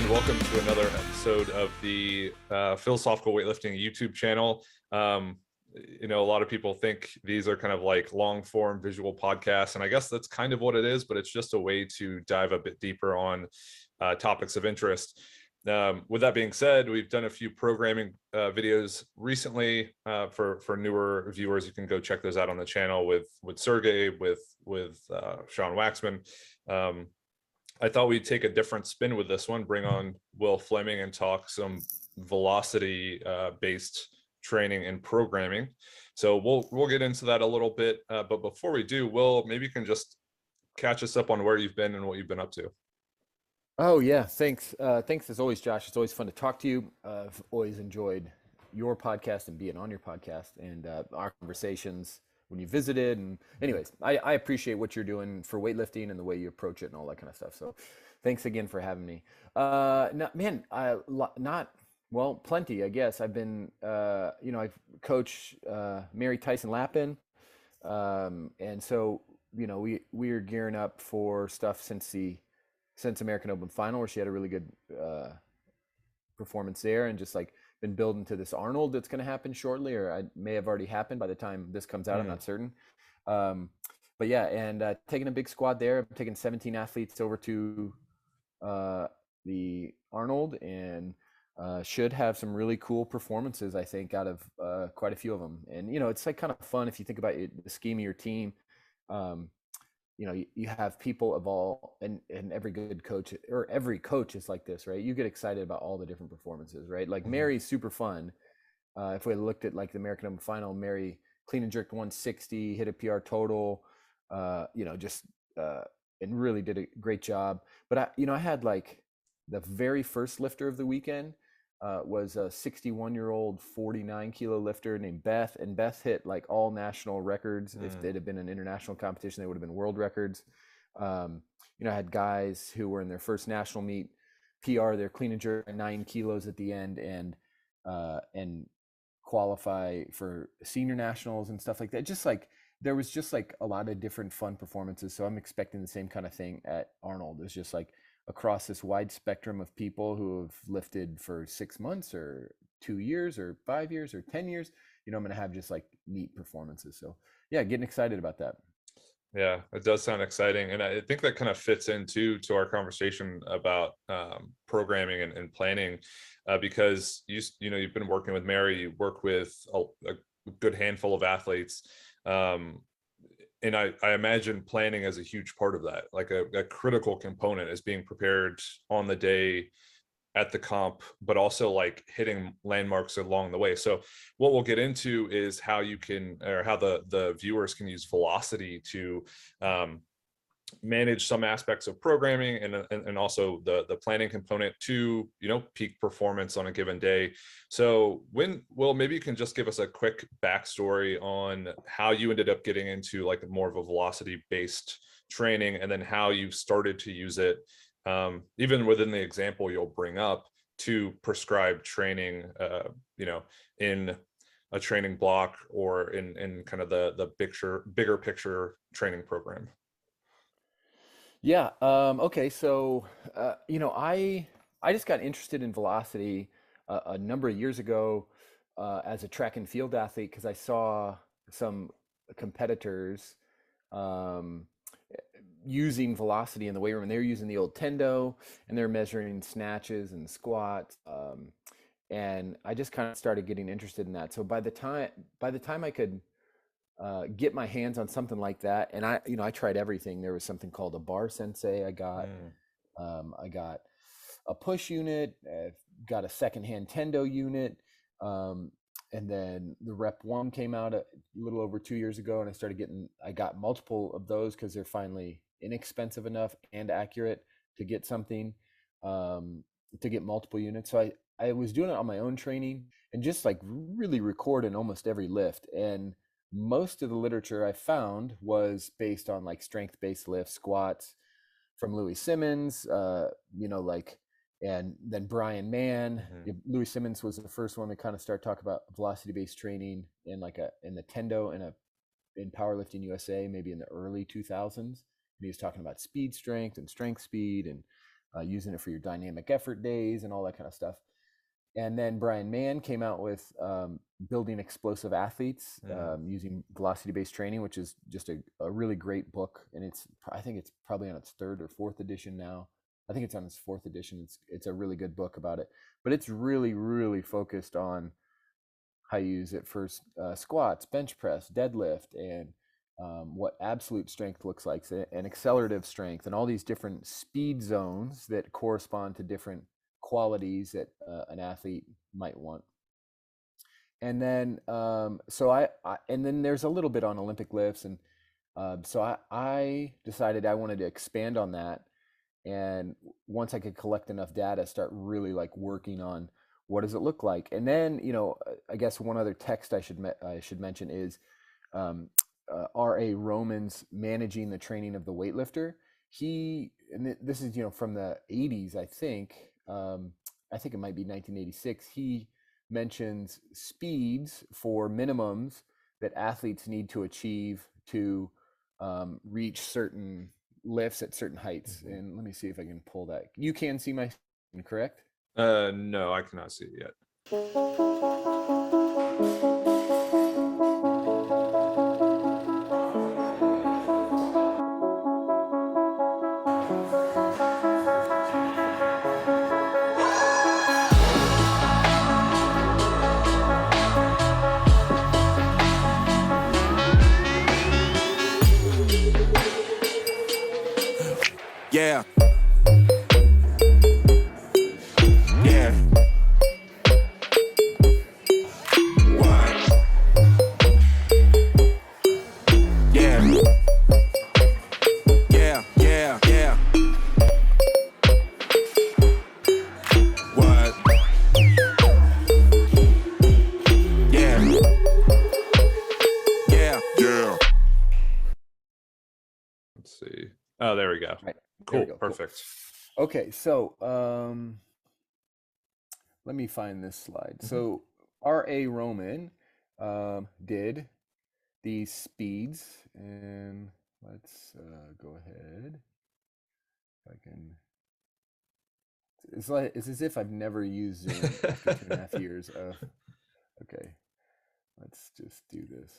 and welcome to another episode of the Philosophical Weightlifting YouTube channel. A lot of people think these are kind of like long form visual podcasts, and I guess that's kind of what it is, but it's just a way to dive a bit deeper on topics of interest. With that being said, we've done a few programming videos recently for newer viewers. You can go check those out on the channel with Sergey, with Sean Waxman. I thought we'd take a different spin with this one, bring on Wil Fleming and talk some velocity based training and programming. So we'll get into that a little bit. But before we do, Wil, maybe you can just catch us up on where you've been and what you've been up to. Oh yeah, thanks. Thanks as always, Josh. It's always fun to talk to you. I've always enjoyed your podcast and being on your podcast and our conversations when you visited. And anyways, I appreciate what you're doing for weightlifting and the way you approach it and all that kind of stuff. So thanks again for having me. Plenty, I guess. I've been, I've coached Mary Tyson Lappin. And so, we're gearing up for stuff since American Open final, where she had a really good performance there, and just like been building to this Arnold that's going to happen shortly, or I may have already happened by the time this comes out. I'm not certain. But yeah, and taking a big squad there. I'm taking 17 athletes over to the Arnold, and should have some really cool performances, I think, out of quite a few of them. And, it's like kind of fun if you think about the scheme of your team. You have people of all, and every good coach, or every coach is like this, right? You get excited about all the different performances, right? Like Mary's super fun. If we looked at like the American Open final, Mary clean and jerked 160, hit a PR total, and really did a great job. But I had like the very first lifter of the weekend was a 61-year-old 49-kilo lifter named Beth, and Beth hit like all national records. If it had been an international competition, they would have been world records. I had guys who were in their first national meet PR their clean and jerk 9 kilos at the end, and qualify for senior nationals and stuff like that. Just like there was just like a lot of different fun performances. So I'm expecting the same kind of thing at Arnold. It's just like across this wide spectrum of people who have lifted for 6 months or 2 years or 5 years or 10 years, I'm going to have just like neat performances. So yeah, getting excited about that. Yeah, it does sound exciting. And I think that kind of fits into our conversation about programming and planning, because you've been working with Mary, you work with a good handful of athletes. And I imagine planning is a huge part of that. Like a critical component is being prepared on the day at the comp, but also like hitting landmarks along the way. So what we'll get into is how you can, or how the viewers can use velocity to manage some aspects of programming and also the planning component to peak performance on a given day. So maybe you can just give us a quick backstory on how you ended up getting into like more of a velocity based training, and then how you started to use it, even within the example you'll bring up, to prescribe training in a training block or in kind of the bigger picture training program. Yeah. Okay. So, I just got interested in velocity a number of years ago as a track and field athlete, because I saw some competitors um, using velocity in the weight room, and they were using the old Tendo, and they're measuring snatches and squats. And I just kind of started getting interested in that. So by the time I could get my hands on something like that, and I tried everything. There was something called a bar sensei. I got a push unit, got a secondhand Tendo unit, and then the Rep 1 came out a little over 2 years ago, and I got multiple of those because they're finally inexpensive enough and accurate to get something, to get multiple units. So I was doing it on my own training and just like really recording almost every lift. And most of the literature I found was based on like strength-based lifts, squats from Louis Simmons, and then Brian Mann. Louis Simmons was the first one to kind of start talking about velocity-based training in the Tendo in Powerlifting USA, maybe in the early 2000s. And he was talking about speed strength and strength speed, and using it for your dynamic effort days and all that kind of stuff. And then Brian Mann came out with Building Explosive Athletes using velocity-based training, which is just a really great book. And I think it's probably on its third or fourth edition now. I think it's on its fourth edition. It's a really good book about it, but it's really, really focused on how you use it for squats, bench press, deadlift, and what absolute strength looks like, and accelerative strength, and all these different speed zones that correspond to different qualities that an athlete might want. And then and then there's a little bit on Olympic lifts, and so I decided I wanted to expand on that, and once I could collect enough data, start really like working on what does it look like. And then I guess one other text I should mention is R.A. Roman's Managing the Training of the Weightlifter. This is from the 80s, I think. I think it might be 1986. He mentions speeds for minimums that athletes need to achieve to reach certain lifts at certain heights. And let me see if I can pull that. You can see my screen, correct? No, I cannot see it yet. Yeah. Yeah. What? Yeah. Yeah, yeah, yeah. What? Yeah. Yeah. Yeah. Let's see. Oh, there we go. Right. Cool. We go. Perfect. Cool. Okay, so let me find this slide. So R.A. Roman did these speeds, and let's go ahead. If I can. It's as if I've never used Zoom after 2.5 years. Okay, let's just do this.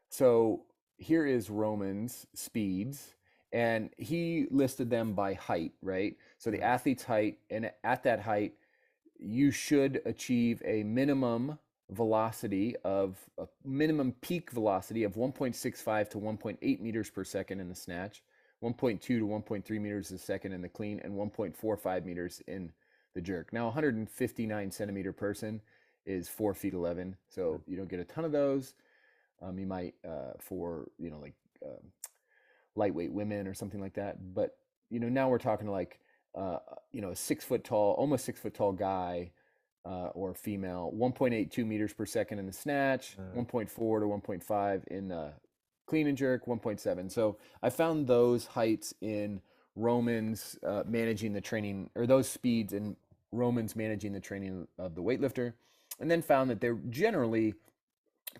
So here is Roman's speeds, and he listed them by height, right? So the athlete's height, and at that height, you should achieve a minimum velocity of a minimum peak velocity of 1.65 to 1.8 meters per second in the snatch, 1.2 to 1.3 meters a second in the clean, and 1.45 meters in the jerk. Now, 159 centimeter person is 4 feet 11, so you don't get a ton of those. You might for lightweight women or something like that, but now we're talking like a 6 foot tall, almost 6 foot tall guy or female, 1.82 meters per second in the snatch, 1.4 to 1.5 in the clean and jerk, 1.7. So I found those heights in Roman's managing the training, or those speeds in Roman's managing the training of the weightlifter, and then found that they're generally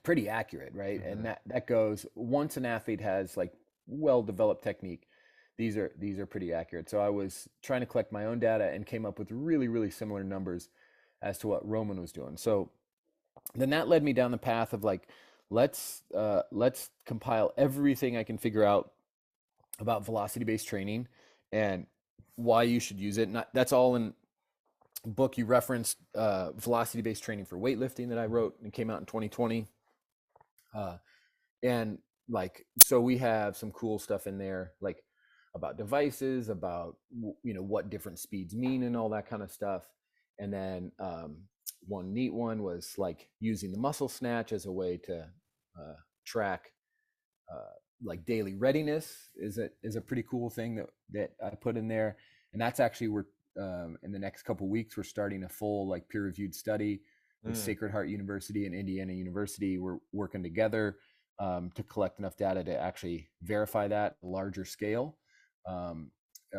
pretty accurate, right? And that goes once an athlete has like well-developed technique, these are pretty accurate. So I was trying to collect my own data and came up with really, really similar numbers as to what Roman was doing. So then that led me down the path of like, let's compile everything I can figure out about velocity-based training and why you should use it. And that's all in a book you referenced, Velocity-Based Training for Weightlifting, that I wrote and came out in 2020. And like, so we have some cool stuff in there, like about devices, about what different speeds mean and all that kind of stuff. And then one neat one was like using the muscle snatch as a way to track like daily readiness is a pretty cool thing that I put in there. And that's actually, we're in the next couple of weeks, we're starting a full like peer-reviewed study with Sacred Heart University and Indiana University. We're working together to collect enough data to actually verify that larger scale.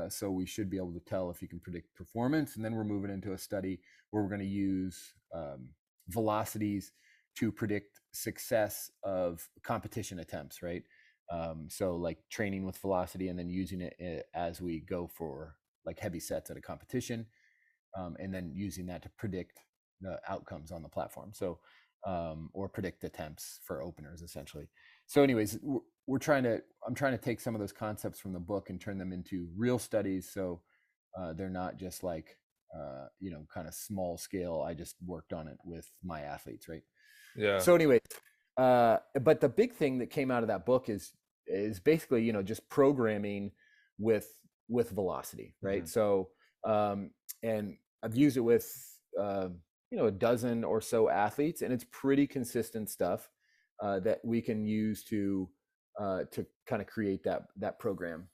So we should be able to tell if you can predict performance. And then we're moving into a study where we're going to use velocities to predict success of competition attempts, right? So like training with velocity and then using it as we go for like heavy sets at a competition, and then using that to predict the outcomes on the platform. So, or predict attempts for openers essentially. So anyways, I'm trying to take some of those concepts from the book and turn them into real studies. So they're not just like, kind of small scale. I just worked on it with my athletes. Right. Yeah. So anyways, but the big thing that came out of that book is basically, just programming with velocity, right? Mhm. So, and I've used it with a dozen or so athletes, and it's pretty consistent stuff that we can use to kind of create that program.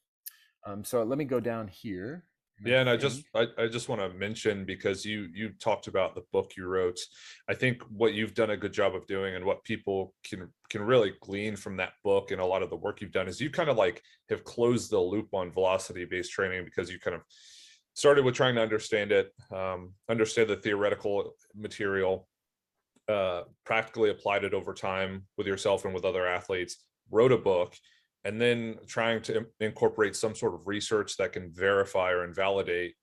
So let me go down here. Yeah, and Think, I just want to mention, because you talked about the book you wrote. I think what you've done a good job of doing, and what people can really glean from that book and a lot of the work you've done, is you kind of like have closed the loop on velocity based training, because you kind of started with trying to understand it, understand the theoretical material, practically applied it over time with yourself and with other athletes, wrote a book, and then trying to incorporate some sort of research that can verify or invalidate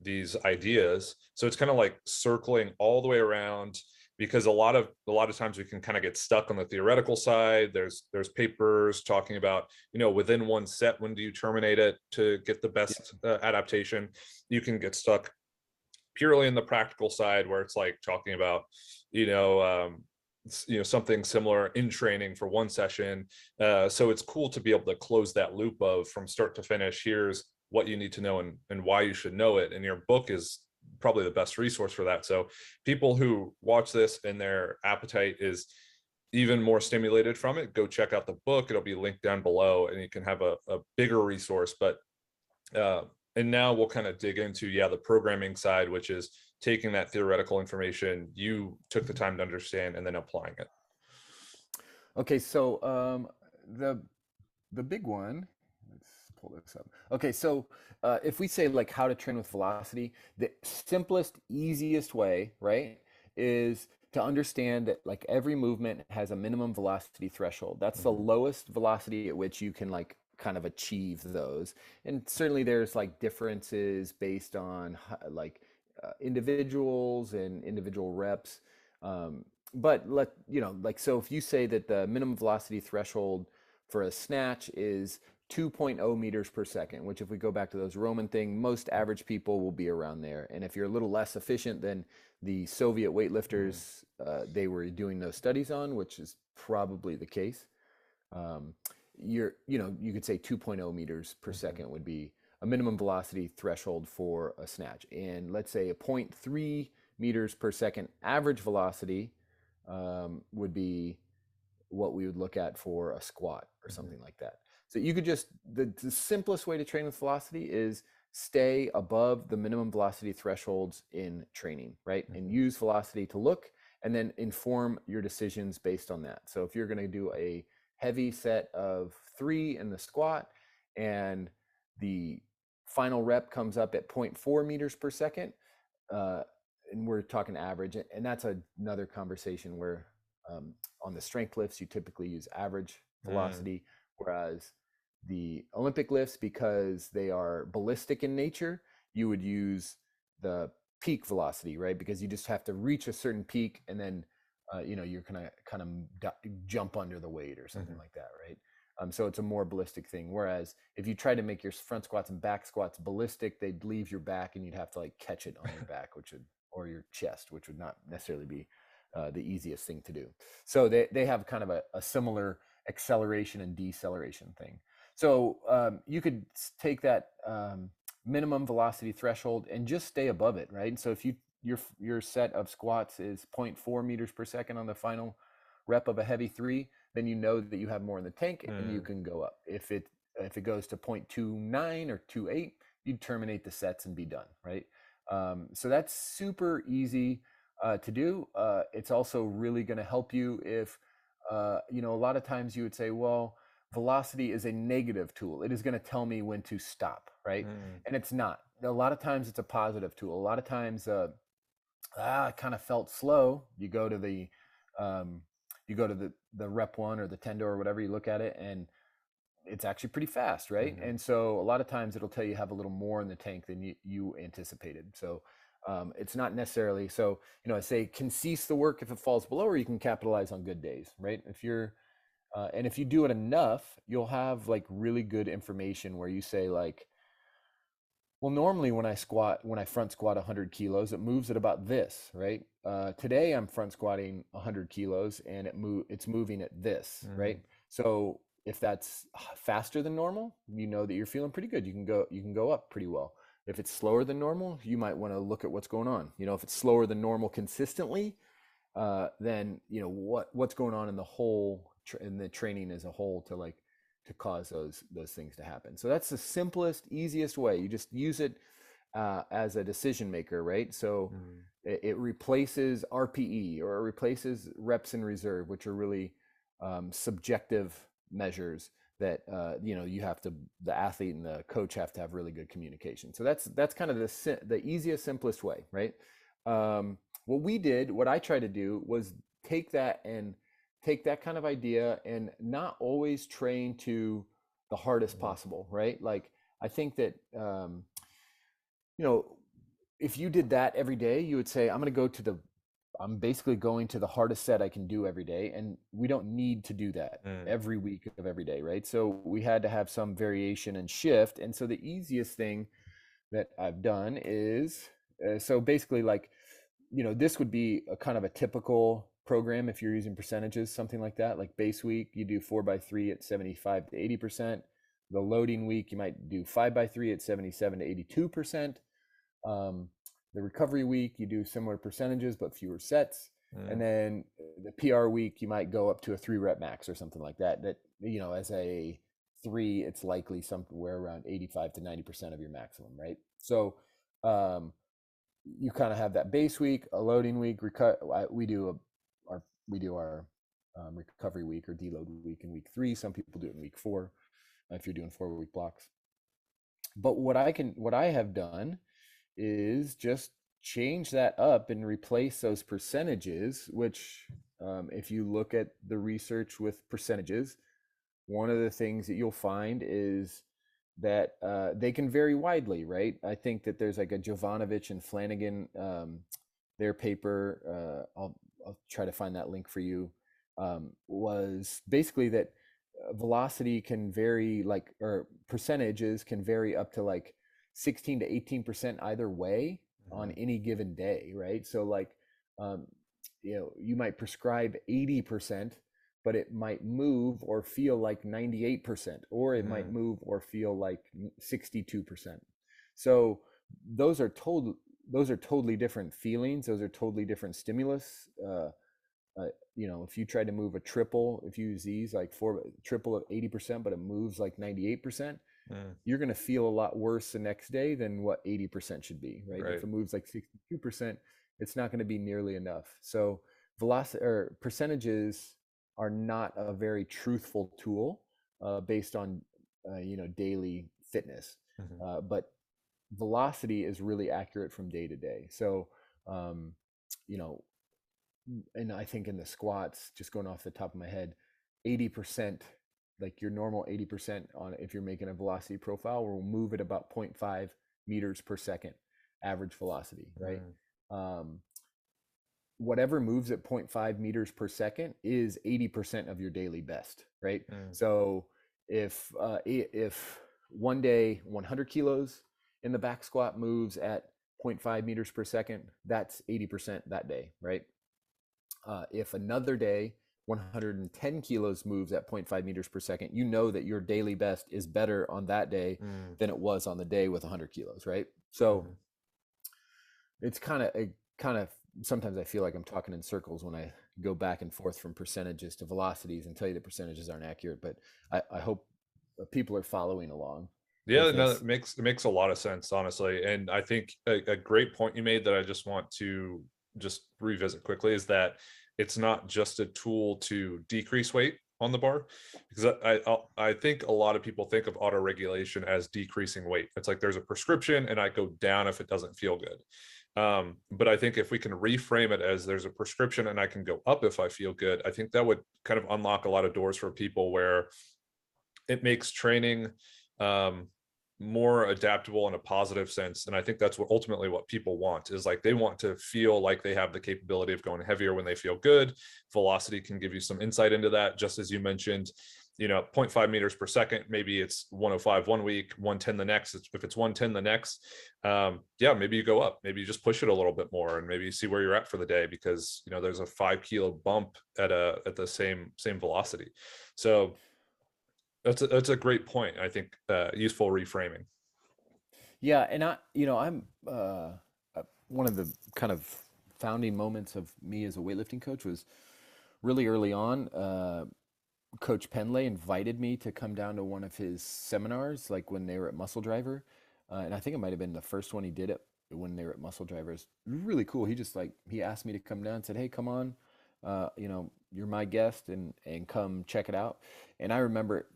these ideas. So it's kind of like circling all the way around, because a lot of times we can kind of get stuck on the theoretical side. There's papers talking about, within one set, when do you terminate it to get the best adaptation. You can get stuck purely in the practical side, where it's like talking about, you know um, something similar in training for one session. So it's cool to be able to close that loop of, from start to finish, here's what you need to know, and why you should know it. And your book is probably the best resource for that. So people who watch this and their appetite is even more stimulated from it, go check out the book. It'll be linked down below, and you can have a bigger resource. But uh, and now we'll kind of dig into, the programming side, which is taking that theoretical information you took the time to understand and then applying it. okay, so the big one, let's pull this up. Okay, so if we say like how to train with velocity, the simplest, easiest way, right, is to understand that like every movement has a minimum velocity threshold. That's the lowest velocity at which you can like kind of achieve those. And certainly there's like differences based on like individuals and individual reps. But like, so if you say that the minimum velocity threshold for a snatch is 2.0 meters per second, which if we go back to those Roman thing, most average people will be around there. And if you're a little less efficient than the Soviet weightlifters, they were doing those studies on, which is probably the case. You could say 2.0 meters per second would be a minimum velocity threshold for a snatch. And let's say a 0.3 meters per second average velocity would be what we would look at for a squat or something like that. So you could just, the simplest way to train with velocity is stay above the minimum velocity thresholds in training, right? And use velocity to look, and then inform your decisions based on that. So if you're going to do a heavy set of 3 in the squat, and the final rep comes up at 0.4 meters per second, and we're talking average, and that's another conversation where on the strength lifts, you typically use average velocity, whereas the Olympic lifts, because they are ballistic in nature, you would use the peak velocity, right? Because you just have to reach a certain peak, and then you're gonna kind of jump under the weight or something like that, right? So it's a more ballistic thing. Whereas if you try to make your front squats and back squats ballistic, they'd leave your back, and you'd have to like catch it on your back, or your chest, which would not necessarily be the easiest thing to do. So they have kind of a similar acceleration and deceleration thing. So you could take that minimum velocity threshold and just stay above it, right? So if your set of squats is 0.4 meters per second on the final rep of a heavy 3, then you know that you have more in the tank, and you can go up. If it goes to 0.29 or 0.28, you terminate the sets and be done, right? So that's super easy to do. It's also really going to help you if, a lot of times you would say, well, velocity is a negative tool. It is going to tell me when to stop, right? And it's not. A lot of times it's a positive tool. A lot of times, I kind of felt slow. You go to the rep 1 or the tendo or whatever, you look at it, and it's actually pretty fast, right? And so a lot of times it'll tell you have a little more in the tank than you anticipated. So it's not necessarily, so, I say can cease the work if it falls below, or you can capitalize on good days, right? And if you do it enough, you'll have like really good information where you say like, well, normally when I front squat 100 kilos, it moves at about this, right? Today I'm front squatting 100 kilos and it's moving at this, right? So if that's faster than normal, you know that you're feeling pretty good. You can go up pretty well. If it's slower than normal, you might want to look at what's going on. If it's slower than normal consistently, then what's going on in in the training as a whole to cause those things to happen. So that's the simplest, easiest way. You just use it as a decision maker, right? So it replaces RPE, or it replaces reps in reserve, which are really subjective measures that the athlete and the coach have to have really good communication. So that's kind of the easiest, simplest way, right? What I try to do was take that kind of idea and not always train to the hardest possible, right? Like I think that if you did that every day, you would say, I'm basically going to the hardest set I can do every day. And we don't need to do that every week of every day, right? So we had to have some variation and shift. And so the easiest thing that I've done is, so basically like, this would be a kind of a typical program if you're using percentages, something like that. Like base week, you do 4x3 at 75 to 80%. The loading week, you might do 5x3 at 77 to 82%. The recovery week, you do similar percentages but fewer sets. And then the PR week, you might go up to a 3-rep max or something like that. That as a 3, it's likely somewhere around 85 to 90% of your maximum, right? So you kind of have that base week, a loading week. We do our recovery week or deload week in week 3. Some people do it in week 4 if you're doing 4-week blocks. But what I have done is just change that up and replace those percentages, which if you look at the research with percentages, one of the things that you'll find is that they can vary widely, right? I think that there's like a Jovanovic and Flanagan, their paper, I'll try to find that link for you, was basically that velocity can vary, or percentages can vary up to like 16 to 18% either way on any given day, right? So like, you might prescribe 80%, but it might move or feel like 98%, or it might move or feel like 62%. So those are totally different feelings. Those are totally different stimulus. If you try to move a triple, if you use these like triple of 80%, but it moves like 98%, you're going to feel a lot worse the next day than what 80% should be, right? If it moves like 62%, it's not going to be nearly enough. So velocity or percentages are not a very truthful tool based on daily fitness, but velocity is really accurate from day to day. So and I think in the squats, just going off the top of my head, 80%, like your normal 80% on, if you're making a velocity profile, will move at about 0.5 meters per second average velocity, right? Whatever moves at 0.5 meters per second is 80% of your daily best, right? So if one day 100 kilos in the back squat moves at 0.5 meters per second, that's 80% that day, right? If another day 110 kilos moves at 0.5 meters per second, you know that your daily best is better on that day than it was on the day with 100 kilos, right? So it's kind of sometimes I feel like I'm talking in circles when I go back and forth from percentages to velocities and tell you that percentages aren't accurate, but I hope people are following along. Yeah, no, it makes a lot of sense, honestly. And I think a great point you made that I just want to just revisit quickly is that it's not just a tool to decrease weight on the bar, because I think a lot of people think of auto regulation as decreasing weight. It's like there's a prescription and I go down if it doesn't feel good. But I think if we can reframe it as there's a prescription and I can go up if I feel good, I think that would kind of unlock a lot of doors for people where it makes training more adaptable in a positive sense. And I think that's what ultimately what people want is like, they want to feel like they have the capability of going heavier when they feel good. Velocity can give you some insight into that. Just as you mentioned, 0.5 meters per second, maybe it's 105 one week, 110 the next. If it's 110 the next, maybe you go up, maybe you just push it a little bit more and maybe you see where you're at for the day, because there's a 5 kilo bump at the same velocity. So that's a great point. I think useful reframing. Yeah, and I'm one of the kind of founding moments of me as a weightlifting coach was really early on. Coach Penley invited me to come down to one of his seminars, like when they were at Muscle Driver, and I think it might have been the first one he did it when they were at Muscle Drivers. Really cool. He asked me to come down and said, "Hey, come on, you're my guest and come check it out." And I remember,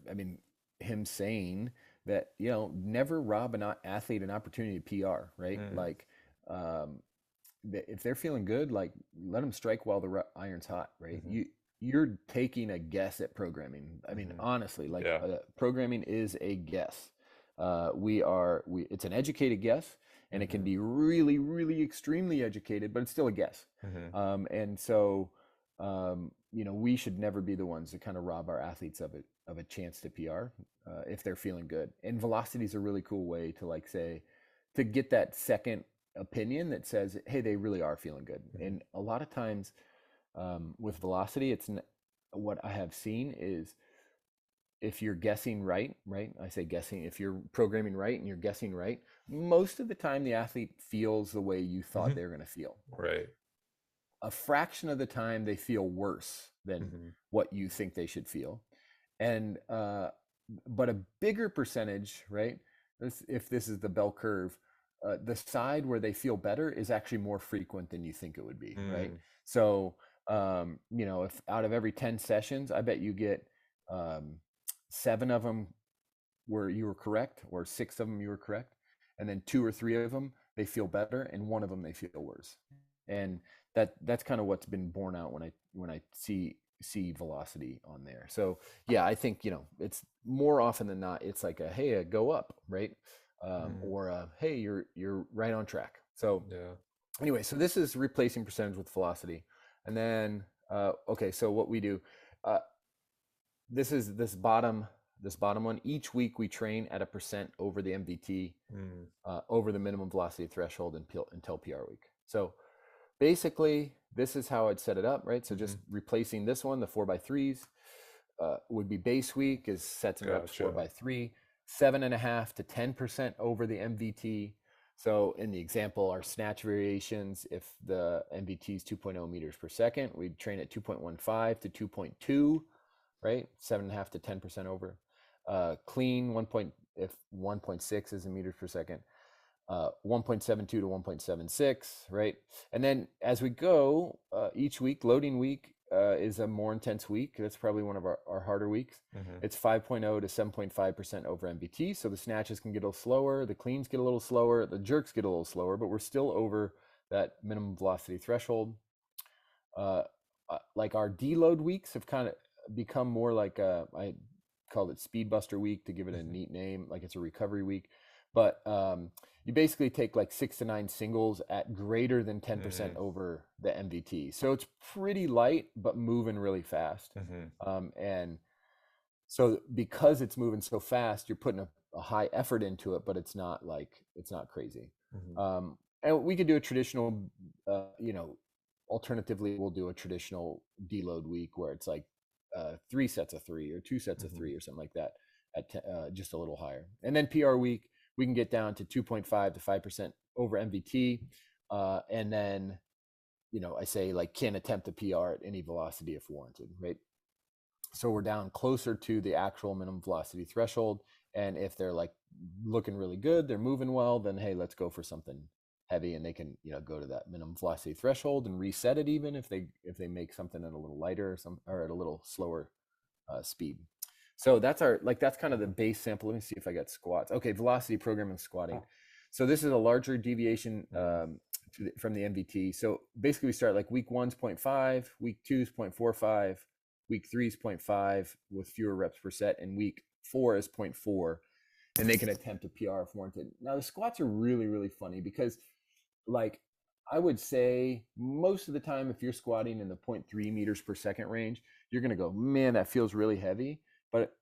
him saying that never rob an athlete an opportunity to PR, right? Like if they're feeling good, like let them strike while the iron's hot, right? You're taking a guess at programming. Honestly, like programming is a guess. It's an educated guess, and it can be really, really extremely educated, but it's still a guess. And so, we should never be the ones to kind of rob our athletes of a chance to PR if they're feeling good. And velocity is a really cool way to get that second opinion that says, hey, they really are feeling good. And a lot of times with velocity, what I have seen is if you're guessing right, I say guessing, if you're programming right and you're guessing right, most of the time the athlete feels the way you thought they're going to feel. Right. A fraction of the time they feel worse than what you think they should feel. And but a bigger percentage, right? If this is the bell curve, the side where they feel better is actually more frequent than you think it would be, right? So, if out of every 10 sessions, I bet you get 7 of them where you were correct, or 6 of them you were correct, and then 2 or 3 of them they feel better, and 1 of them they feel worse. And that's kind of what's been borne out when I see velocity on there. So yeah, I think it's more often than not it's like a go up, right? Or hey, you're right on track. So anyway, so this is replacing percentage with velocity. And then okay, so what we do, this is this bottom one. Each week we train at a percent over the MVT, over the minimum velocity threshold until PR week. So basically, this is how I'd set it up, right? So just replacing this one, the 4x3s, would be base week is sets and reps 4x3, 7.5 to 10% over the MVT. So in the example, our snatch variations, if the MVT is 2.0 meters per second, we'd train at 2.15 to 2.2, right? 7.5 to 10% over. Clean, 1.6 is in meters per second. 1.72 to 1.76, right? And then as we go, each week, loading week is a more intense week. That's probably one of our harder weeks. It's 5.0 to 7.5% over MVT. So the snatches can get a little slower, the cleans get a little slower, the jerks get a little slower, but we're still over that minimum velocity threshold. Like our deload weeks have kind of become more like I called it Speed Buster week to give it a neat name, like it's a recovery week. But you basically take like 6 to 9 singles at greater than 10% over the MVT. So it's pretty light, but moving really fast. And so because it's moving so fast, you're putting a high effort into it, but it's not crazy. And we could do a traditional, alternatively, we'll do a traditional deload week where it's like 3 sets of 3 or 2 sets of 3 or something like that at just a little higher. And then PR week, we can get down to 2.5 to 5% over MVT. And then, I say like can attempt a PR at any velocity if warranted, right? So we're down closer to the actual minimum velocity threshold. And if they're like looking really good, they're moving well, then hey, let's go for something heavy, and they can, go to that minimum velocity threshold and reset it even if they make something at a little lighter or at a little slower speed. So that's kind of the base sample. Let me see if I got squats. Okay, velocity program and squatting. So this is a larger deviation from the MVT. So basically we start like week 1's 0.5, week 2's 0.45, week 3's 0.5 with fewer reps per set, and week 4 as 0.4, and they can attempt a PR if warranted. Now the squats are really, really funny because, like, I would say most of the time, if you're squatting in the 0.3 meters per second range, you're going to go, man, that feels really heavy. But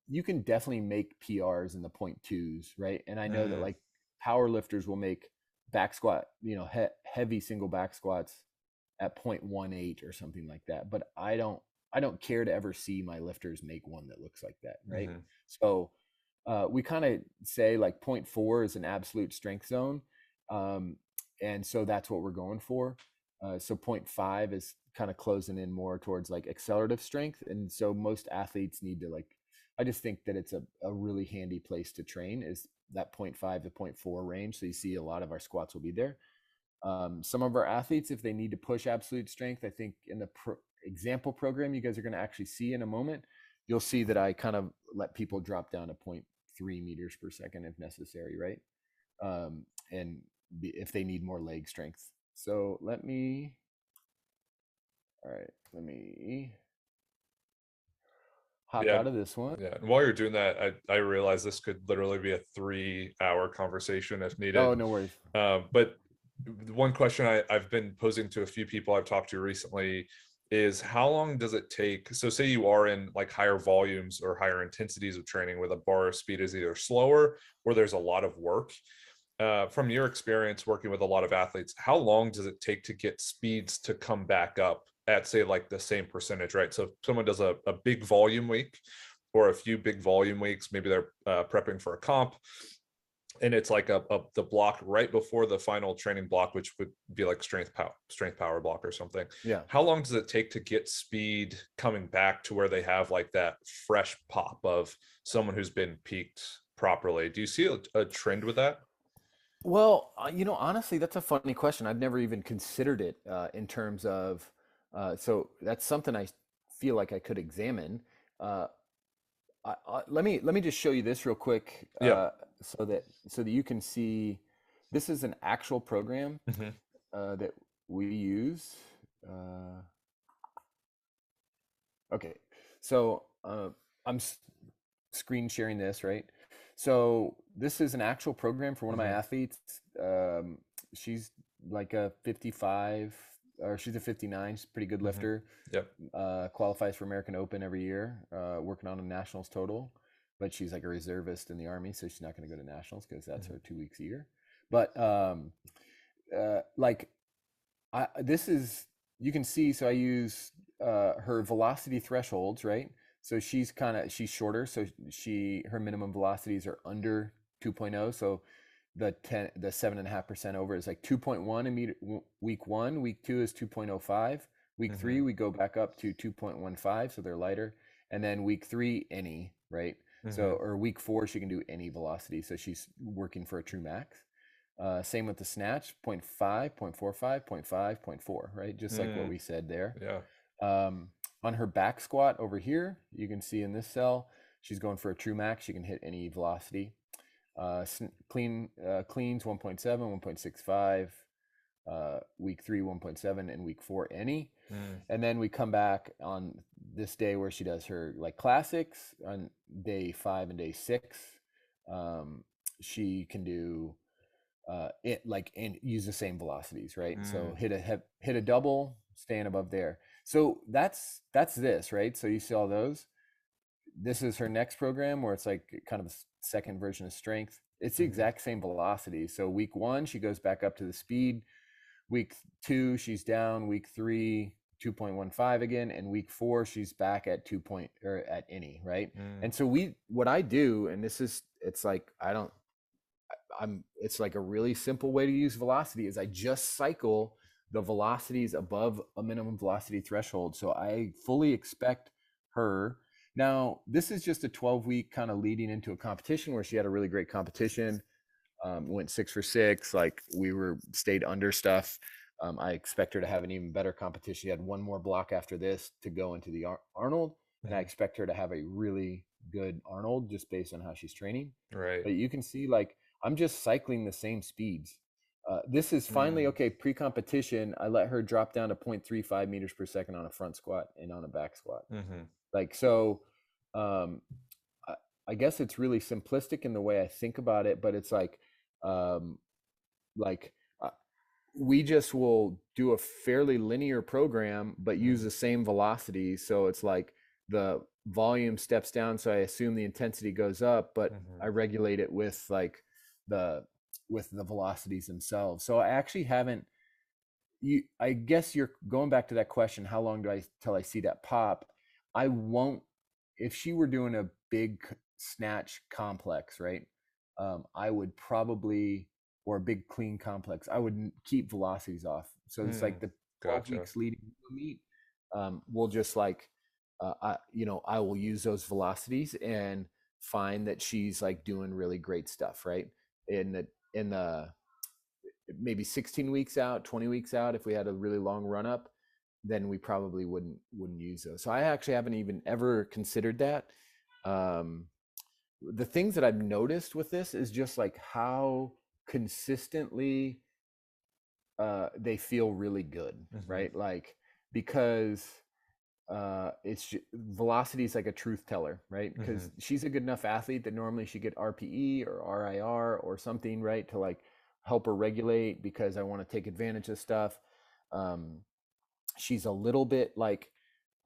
you can definitely make PRs in the 0.2s, right? And I know that like power lifters will make back squat, heavy single back squats at 0.18 or something like that. But I don't care to ever see my lifters make one that looks like that, right? So we kind of say like 0.4 is an absolute strength zone. And so that's what we're going for. So 0.5 is kind of closing in more towards like accelerative strength. And so most athletes need to like, I just think that it's a really handy place to train is that 0.5 to 0.4 range. So you see a lot of our squats will be there. Some of our athletes, if they need to push absolute strength, I think in the example program you guys are going to actually see in a moment, you'll see that I kind of let people drop down to 0.3 meters per second if necessary, right? And if they need more leg strength. So let me hop out of this one. Yeah. And while you're doing that, I realize this could literally be a 3-hour conversation if needed. Oh, no worries. But one question I've been posing to a few people I've talked to recently is how long does it take? So say you are in like higher volumes or higher intensities of training where the bar speed is either slower or there's a lot of work. From your experience working with a lot of athletes, how long does it take to get speeds to come back up at say like the same percentage, right? So if someone does a big volume week or a few big volume weeks, maybe they're prepping for a comp, and it's like the block right before the final training block, which would be like strength power block or something. Yeah. How long does it take to get speed coming back to where they have like that fresh pop of someone who's been peaked properly? Do you see a trend with that? Well, honestly, that's a funny question. I've never even considered it in terms of, so that's something I feel like I could examine. Let me just show you this real quick, Yeah. so that you can see. This is an actual program that we use. Okay, so I'm screen sharing this, right? So this is an actual program for one of my athletes. She's like a 55, or she's a 59. She's a pretty good lifter. Yep. Qualifies for American Open every year, working on a nationals total. But she's like a reservist in the Army, so she's not going to go to nationals because that's her 2 weeks a year. But this is, you can see, so I use her velocity thresholds, right? So she's shorter, so her minimum velocities are under 2.0. So the 7.5% over is like 2.1 in week 1. Week 2 is 2.05. Week 3 we go back up to 2.15, so they're lighter. And then week 3 any, right? So or week 4 she can do any velocity, so she's working for a true max. Same with the snatch, 0.5, 0.45, 0.5, 0.4, right? Just like what we said there. Yeah. On her back squat over here, you can see in this cell, she's going for a true max. She can hit any velocity. Cleans 1.7, 1.65, week 3, 1.7, and week 4, any. And then we come back on this day where she does her like classics on day 5 and day 6. She can do and use the same velocities, right? So hit a double, staying above there. So that's this, right? So you see all those. This is her next program where it's like kind of a second version of strength. It's the exact same velocity. So week 1 she goes back up to the speed. Week 2 she's down. Week 3 2.15 again, and week 4 she's back at at any, right? And so what I do, and it's like it's like a really simple way to use velocity, is I just cycle the velocities above a minimum velocity threshold. So I fully expect her. Now, this is just a 12-week kind of leading into a competition where she had a really great competition. Went 6 for 6. Like stayed under stuff. I expect her to have an even better competition. She had one more block after this to go into the Arnold, and I expect her to have a really good Arnold just based on how she's training. Right. But you can see, like, I'm just cycling the same speeds. This is finally okay. Pre-competition, I let her drop down to 0.35 meters per second on a front squat and on a back squat. Like, so I guess it's really simplistic in the way I think about it, but it's um, like uh, we just will do a fairly linear program, but use Mm, the same velocity. So it's like the volume steps down, so I assume the intensity goes up, but mhm. I regulate it with like the the velocities themselves. So I actually haven't you I guess you're going back to that question, how long do I till I see that pop? I won't if she were doing a big snatch complex, right? I would probably or a big clean complex, I would keep velocities off. So it's like Mm, the 12 gotcha. weeks leading to the meet, we'll just like I will use those velocities and find that she's like doing really great stuff, right? In the maybe 16 weeks out, 20 weeks out, if we had a really long run up, then we probably wouldn't use those. So I actually haven't even ever considered that. Um, the things that I've noticed with this is just like how consistently they feel really good, Mhm. right? Like because velocity is like a truth teller, right? Because Mhm. she's a good enough athlete that normally she get RPE or RIR or something, right, to like help her regulate because I want to take advantage of stuff. Um, she's a little bit like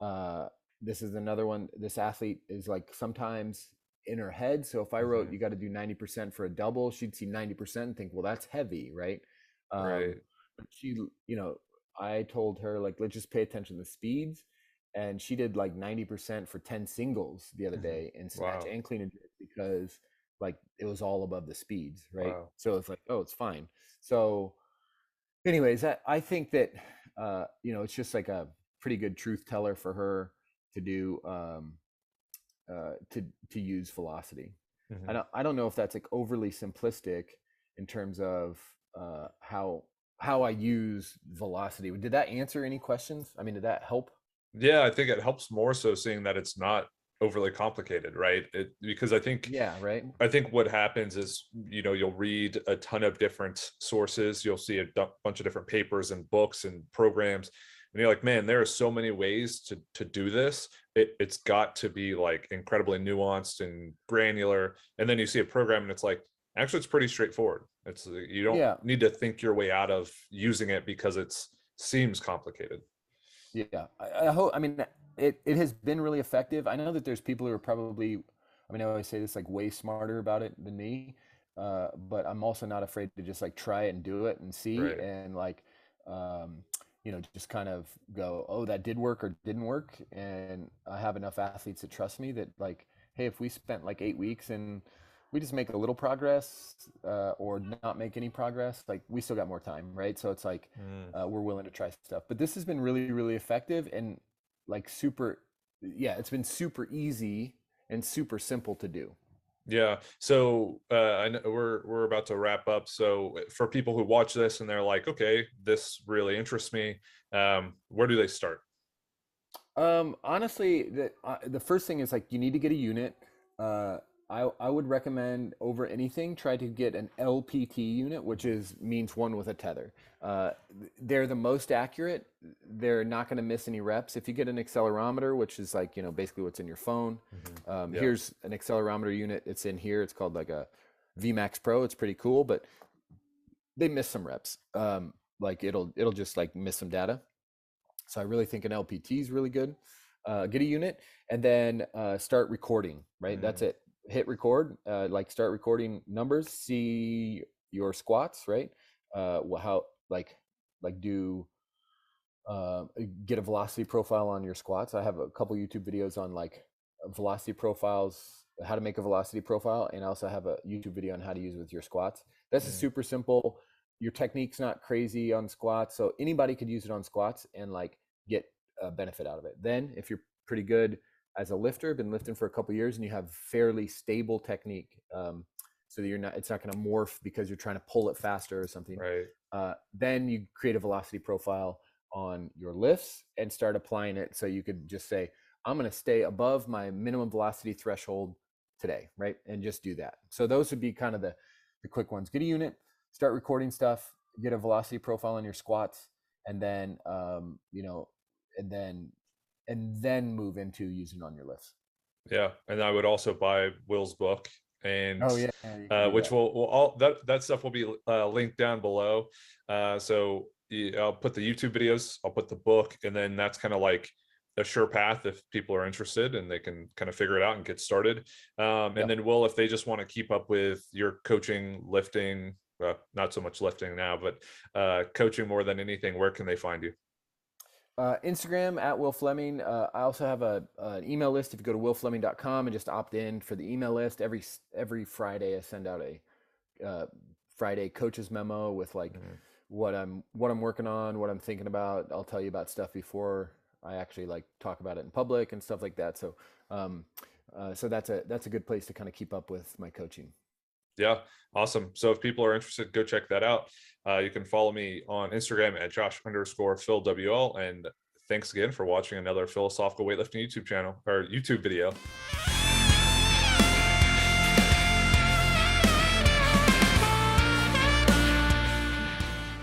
uh, this is another one. This athlete is like sometimes in her head. So if I wrote Mhm. you got to do 90% for a double, she'd see 90% and think, well, that's heavy, right? Right. But she, you know, I told her like let's just pay attention to the speeds, and she did like 90% for 10 singles the other Mhm. day in snatch Wow. and clean and jerk because like it was all above the speeds, right? Wow. So it's like, oh, it's fine. So anyways, I think that it's just like a pretty good truth teller for her to do to use velocity. Mhm. I don't know if that's like overly simplistic in terms of how I use velocity. Did that answer any questions? I mean, did that help? Yeah, I think it helps more so seeing that it's not overly complicated, right? Because Yeah, right. I think what happens is, you'll read a ton of different sources, you'll see a bunch of different papers and books and programs, and you're like, man, there are so many ways to do this. It's got to be like incredibly nuanced and granular. And then you see a program and it's like, actually, it's pretty straightforward. You don't Yeah, need to think your way out of using it because it's seems complicated. yeah. I hope. I mean, it has been really effective. I know that there's people who are probably. I mean, I always say this like way smarter about it than me, but I'm also not afraid to just like try it and do it and see Right. and like, just kind of go, oh, that did work or didn't work, and I have enough athletes that trust me that like, hey, if we spent like 8 weeks and we just make a little progress or not make any progress, like we still got more time, right? So it's like Mm. we're willing to try stuff. But this has been really, really effective and like super, yeah, it's been super easy and super simple to do. Yeah. So I know we're about to wrap up. So for people who watch this and they're like, okay, this really interests me, where do they start? Honestly, the first thing is like you need to get a unit. I would recommend over anything try to get an LPT unit, which is means one with a tether. They're the most accurate. They're not going to miss any reps. If you get an accelerometer, which is like basically what's in your phone. Mhm. Yeah. Here's an accelerometer unit. It's in here. It's called like a VMAX Pro. It's pretty cool, but they miss some reps. Like it'll just like miss some data. So I really think an LPT is really good. Get a unit and then start recording, right? That's Mm. it. Hit record, like start recording numbers, see your squats, right? How like do uh, get a velocity profile on your squats. I have a couple YouTube videos on like velocity profiles, how to make a velocity profile, and I also have a YouTube video on how to use it with your squats. This is Mm. super simple. Your technique's not crazy on squats, so anybody could use it on squats and like get a benefit out of it. Then, if you're pretty good as a lifter, been lifting for a couple years, and you have fairly stable technique, so that it's not going to morph because you're trying to pull it faster or something. Right. Then you create a velocity profile on your lifts and start applying it. So you could just say, I'm going to stay above my minimum velocity threshold today, right? And just do that. So those would be kind of the quick ones. Get a unit, start recording stuff, get a velocity profile on your squats, and then, and then move into using on your lifts. Yeah, and I would also buy Will's book, and Oh yeah, you can do which that. will all that stuff will be linked down below. So I'll put the YouTube videos, I'll put the book, and then that's kind of like a sure path if people are interested and they can kind of figure it out and get started. And Yep. then Will, if they just want to keep up with your coaching, lifting, not so much lifting now, but coaching more than anything, where can they find you? Instagram at Wil Fleming. I also have an email list. If you go to wilfleming.com and just opt in for the email list, every Friday I send out a Friday coaches memo with like what I'm working on, what I'm thinking about. I'll tell you about stuff before I actually like talk about it in public and stuff like that. So so that's a good place to kind of keep up with my coaching. Yeah, awesome. So if people are interested, go check that out. You can follow me on Instagram at Josh_PhilWL. And thanks again for watching another philosophical weightlifting YouTube channel or YouTube video.